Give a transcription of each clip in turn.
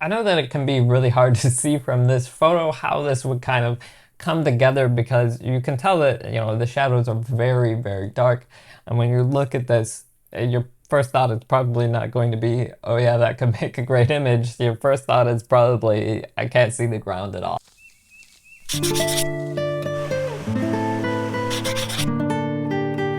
I know that it can be really hard to see from this photo how this would kind of come together because you can tell that, the shadows are very, very dark. And when you look at this, your first thought is probably not going to be, oh yeah, that could make a great image. Your first thought is probably, I can't see the ground at all.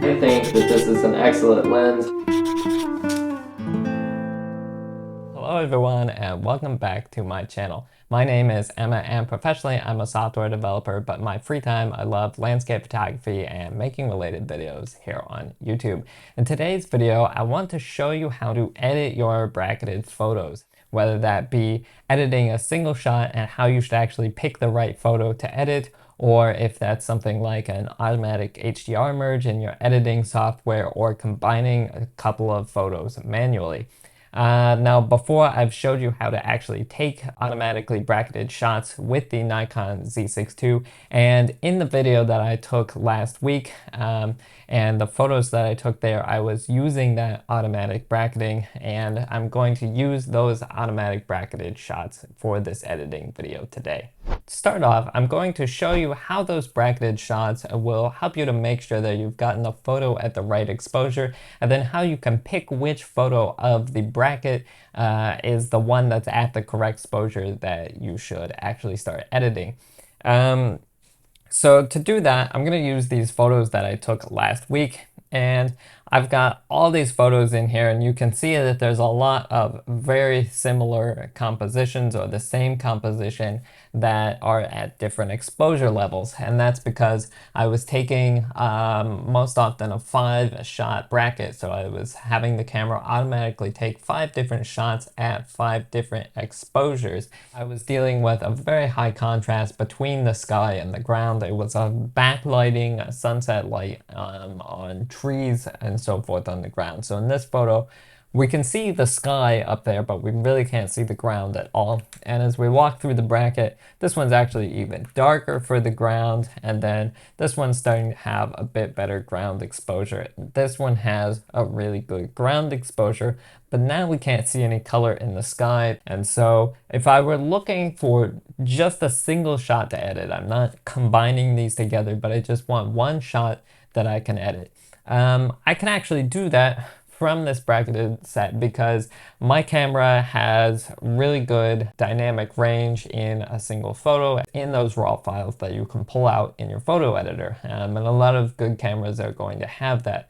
I think that this is an excellent lens. Hello everyone and welcome back to my channel. My name is Emma and professionally I'm a software developer, but in my free time I love landscape photography and making related videos here on YouTube. In today's video I want to show you how to edit your bracketed photos, whether that be editing a single shot and how you should actually pick the right photo to edit, or if that's something like an automatic HDR merge in your editing software, or combining a couple of photos manually. Now, before I've showed you how to actually take automatically bracketed shots with the Nikon Z6 II, and in the video that I took last week, and the photos that I took there, I was using that automatic bracketing, and I'm going to use those automatic bracketed shots for this editing video today. To start off, I'm going to show you how those bracketed shots will help you to make sure that you've gotten the photo at the right exposure, and then how you can pick which photo of the bracket is the one that's at the correct exposure that you should actually start editing. So to do that, I'm going to use these photos that I took last week, and I've got all these photos in here, and you can see that there's a lot of very similar compositions or the same composition that are at different exposure levels. And that's because I was taking most often a 5-shot bracket. So I was having the camera automatically take 5 different shots at 5 different exposures. I was dealing with a very high contrast between the sky and the ground. It was a backlighting, a sunset light on trees and so forth on the ground. So in this photo, we can see the sky up there, but we really can't see the ground at all. And as we walk through the bracket, this one's actually even darker for the ground, and then this one's starting to have a bit better ground exposure. This one has a really good ground exposure, but now we can't see any color in the sky. And so if I were looking for just a single shot to edit, I'm not combining these together, but I just want one shot that I can edit. I can actually do that from this bracketed set because my camera has really good dynamic range in a single photo in those raw files that you can pull out in your photo editor. And a lot of good cameras are going to have that.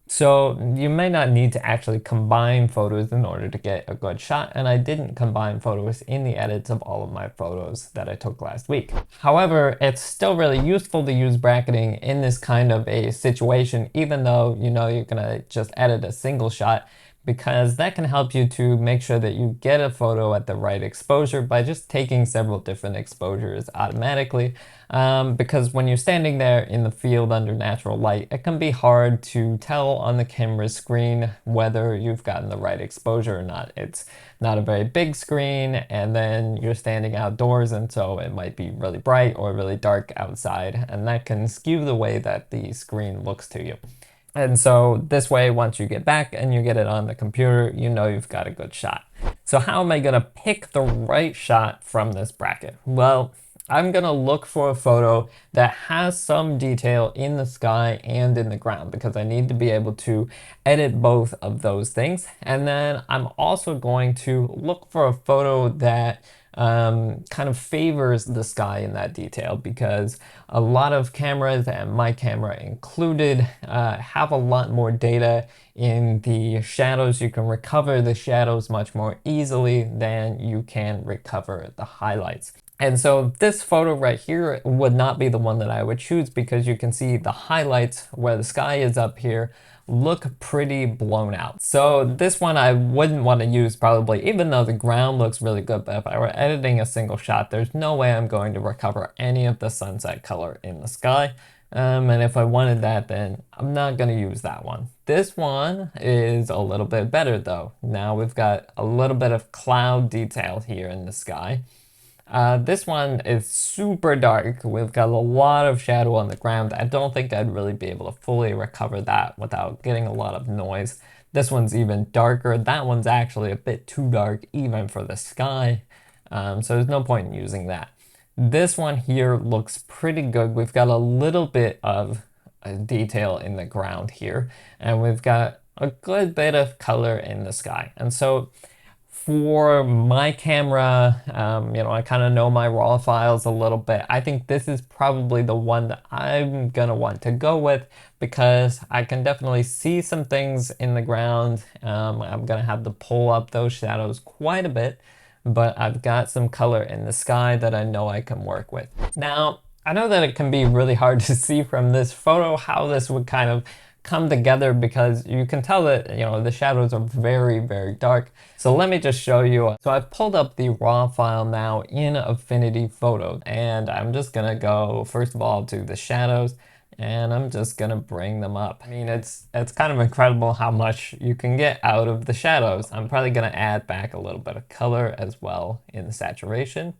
So you may not need to actually combine photos in order to get a good shot, and I didn't combine photos in the edits of all of my photos that I took last week. However, it's still really useful to use bracketing in this kind of a situation, even though you're gonna just edit a single shot, because that can help you to make sure that you get a photo at the right exposure by just taking several different exposures automatically. Because when you're standing there in the field under natural light, it can be hard to tell on the camera screen whether you've gotten the right exposure or not. It's not a very big screen, and then you're standing outdoors, and so it might be really bright or really dark outside, and that can skew the way that the screen looks to you. And so this way, once you get back and you get it on the computer, you know you've got a good shot. So how am I gonna pick the right shot from this bracket? Well, I'm gonna look for a photo that has some detail in the sky and in the ground, because I need to be able to edit both of those things. And then I'm also going to look for a photo that kind of favors the sky in that detail, because a lot of cameras, and my camera included, have a lot more data in the shadows. You can recover the shadows much more easily than you can recover the highlights. And so this photo right here would not be the one that I would choose, because you can see the highlights where the sky is up here look pretty blown out. So this one I wouldn't want to use probably, even though the ground looks really good. But if I were editing a single shot, there's no way I'm going to recover any of the sunset color in the sky. And if I wanted that, then I'm not going to use that one. This one is a little bit better though. Now we've got a little bit of cloud detail here in the sky. This one is super dark. We've got a lot of shadow on the ground. I don't think I'd really be able to fully recover that without getting a lot of noise. This one's even darker. That one's actually a bit too dark even for the sky. So there's no point in using that. This one here looks pretty good. We've got a little bit of detail in the ground here, and we've got a good bit of color in the sky. And so for my camera, I kind of know my raw files a little bit. I think this is probably the one that I'm gonna want to go with because I can definitely see some things in the ground. I'm gonna have to pull up those shadows quite a bit, but I've got some color in the sky that I know I can work with. Now, I know that it can be really hard to see from this photo how this would kind of come together because you can tell that, the shadows are very, very dark. So let me just show you. So I've pulled up the raw file now in Affinity Photo, and I'm just gonna go, first of all, to the shadows, and I'm just gonna bring them up. I mean, it's kind of incredible how much you can get out of the shadows. I'm probably gonna add back a little bit of color as well in the saturation.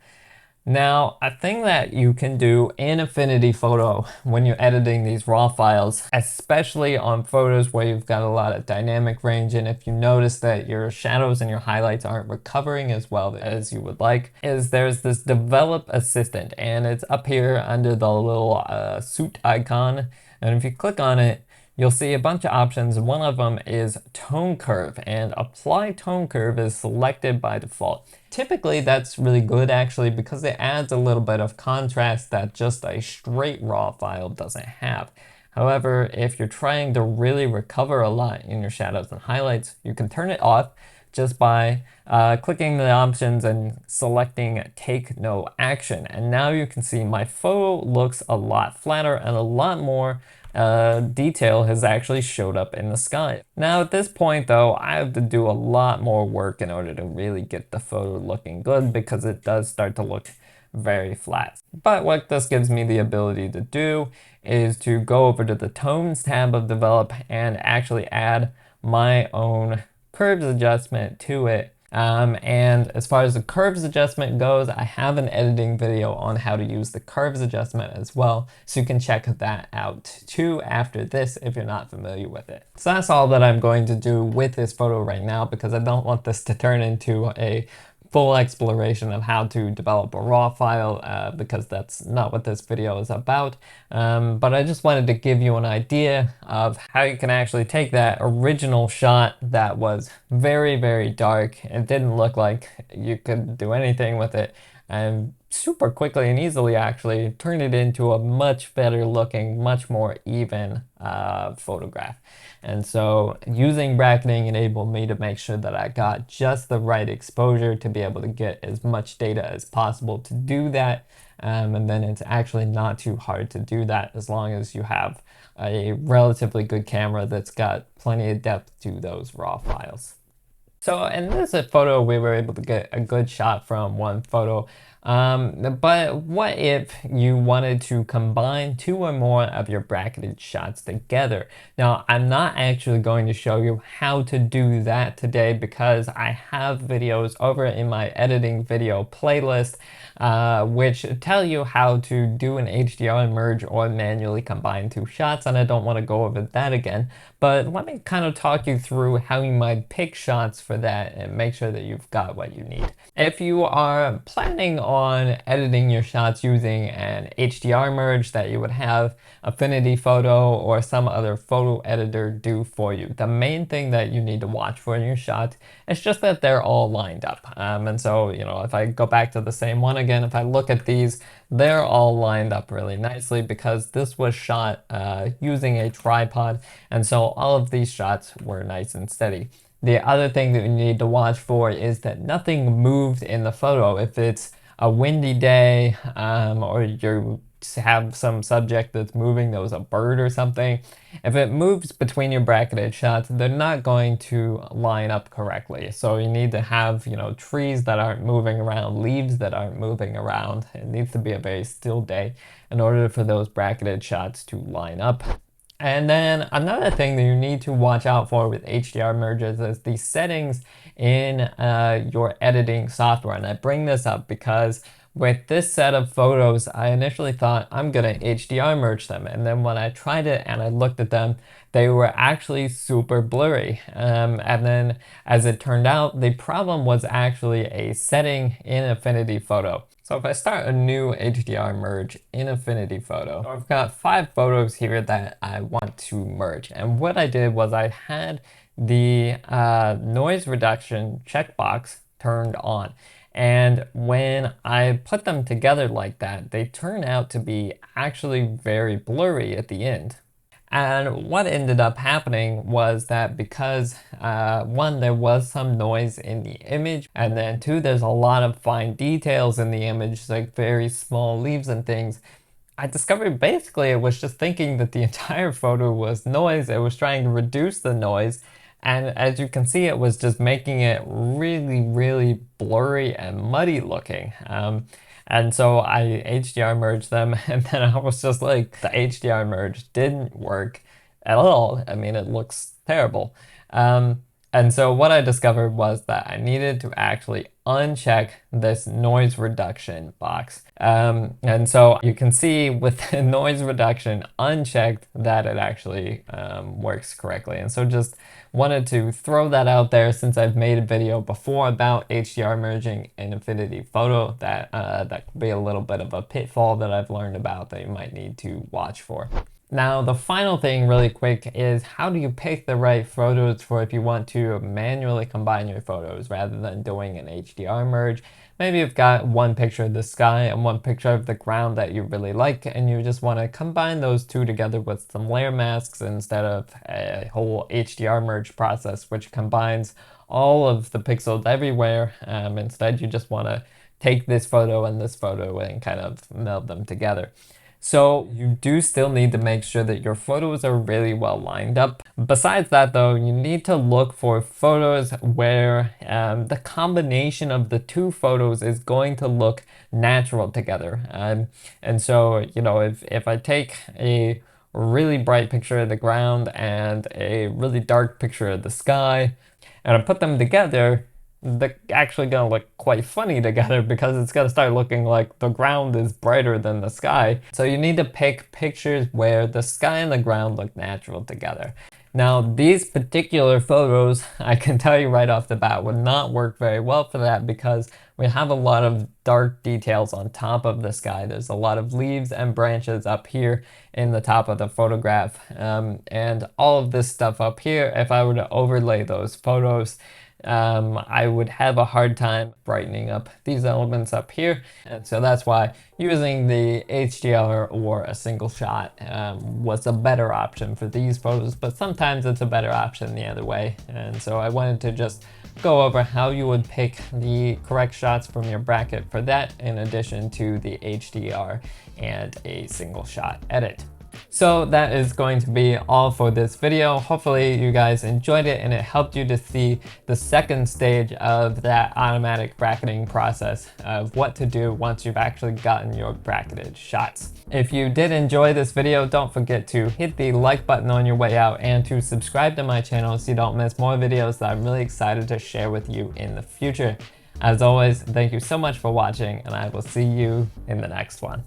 Now, a thing that you can do in Affinity Photo when you're editing these raw files, especially on photos where you've got a lot of dynamic range, and if you notice that your shadows and your highlights aren't recovering as well as you would like, is there's this Develop Assistant, and it's up here under the little suit icon, and if you click on it, you'll see a bunch of options. One of them is tone curve, and apply tone curve is selected by default. Typically that's really good actually because it adds a little bit of contrast that just a straight raw file doesn't have. However, if you're trying to really recover a lot in your shadows and highlights, you can turn it off just by clicking the options and selecting take no action. And now you can see my photo looks a lot flatter and a lot more detail has actually showed up in the sky. Now at this point though, I have to do a lot more work in order to really get the photo looking good because it does start to look very flat. But what this gives me the ability to do is to go over to the Tones tab of Develop and actually add my own curves adjustment to it. And as far as the curves adjustment goes, I have an editing video on how to use the curves adjustment as well, so you can check that out too after this if you're not familiar with it. So that's all that I'm going to do with this photo right now because I don't want this to turn into a full exploration of how to develop a raw file because that's not what this video is about. But I just wanted to give you an idea of how you can actually take that original shot that was very, very dark. It didn't look like you could do anything with it, and super quickly and easily actually turn it into a much better looking, much more even photograph. And so using bracketing enabled me to make sure that I got just the right exposure to be able to get as much data as possible to do that. And then it's actually not too hard to do that as long as you have a relatively good camera that's got plenty of depth to those raw files. So in this photo, we were able to get a good shot from one photo. But what if you wanted to combine two or more of your bracketed shots together? Now, I'm not actually going to show you how to do that today because I have videos over in my editing video playlist which tell you how to do an HDR merge or manually combine two shots, and I don't want to go over that again. But let me kind of talk you through how you might pick shots for that and make sure that you've got what you need. If you are planning on editing your shots using an HDR merge that you would have Affinity Photo or some other photo editor do for you, the main thing that you need to watch for in your shot is just that they're all lined up. And so, if I go back to the same one again, if I look at these, they're all lined up really nicely because this was shot using a tripod, and so all of these shots were nice and steady. The other thing that you need to watch for is that nothing moved in the photo. If it's a windy day or you have some subject that's moving, there was a bird or something, if it moves between your bracketed shots, they're not going to line up correctly. So you need to have, trees that aren't moving around, leaves that aren't moving around. It needs to be a very still day in order for those bracketed shots to line up. And then another thing that you need to watch out for with HDR merges is the settings in your editing software. And I bring this up because With this set of photos, I initially thought I'm gonna HDR merge them, and then when I tried it and I looked at them, they were actually super blurry. And then as it turned out, the problem was actually a setting in Affinity Photo. So if I start a new HDR merge in Affinity Photo, I've got 5 photos here that I want to merge. And what I did was I had the noise reduction checkbox turned on. And when I put them together like that, they turn out to be actually very blurry at the end. And what ended up happening was that because one, there was some noise in the image, and then two, there's a lot of fine details in the image, like very small leaves and things. I discovered basically it was just thinking that the entire photo was noise. It was trying to reduce the noise. And as you can see, it was just making it really, really blurry and muddy looking. And so I HDR merged them, and then I was just like, the HDR merge didn't work at all. I mean, it looks terrible. And so what I discovered was that I needed to actually uncheck this noise reduction box. And so you can see with the noise reduction unchecked that it actually works correctly. And so just wanted to throw that out there since I've made a video before about HDR merging in Affinity Photo that could be a little bit of a pitfall that I've learned about that you might need to watch for. Now, the final thing really quick is how do you pick the right photos for if you want to manually combine your photos rather than doing an HDR merge. Maybe you've got one picture of the sky and one picture of the ground that you really like, and you just want to combine those two together with some layer masks instead of a whole HDR merge process, which combines all of the pixels everywhere. Instead, you just want to take this photo and kind of meld them together. So you do still need to make sure that your photos are really well lined up. Besides that though, you need to look for photos where the combination of the two photos is going to look natural together. And so, you know, if I take a really bright picture of the ground and a really dark picture of the sky, and I put them together, they're actually gonna look quite funny together because it's gonna start looking like the ground is brighter than the sky. So you need to pick pictures where the sky and the ground look natural together. Now, these particular photos, I can tell you right off the bat, would not work very well for that because we have a lot of dark details on top of the sky. There's a lot of leaves and branches up here in the top of the photograph. And all of this stuff up here, if I were to overlay those photos, I would have a hard time brightening up these elements up here. And so that's why using the HDR or a single shot was a better option for these photos, but sometimes it's a better option the other way. And so I wanted to just go over how you would pick the correct shots from your bracket for that, in addition to the HDR and a single shot edit. So that is going to be all for this video. Hopefully you guys enjoyed it and it helped you to see the second stage of that automatic bracketing process of what to do once you've actually gotten your bracketed shots. If you did enjoy this video, don't forget to hit the like button on your way out and to subscribe to my channel so you don't miss more videos that I'm really excited to share with you in the future. As always, thank you so much for watching, and I will see you in the next one.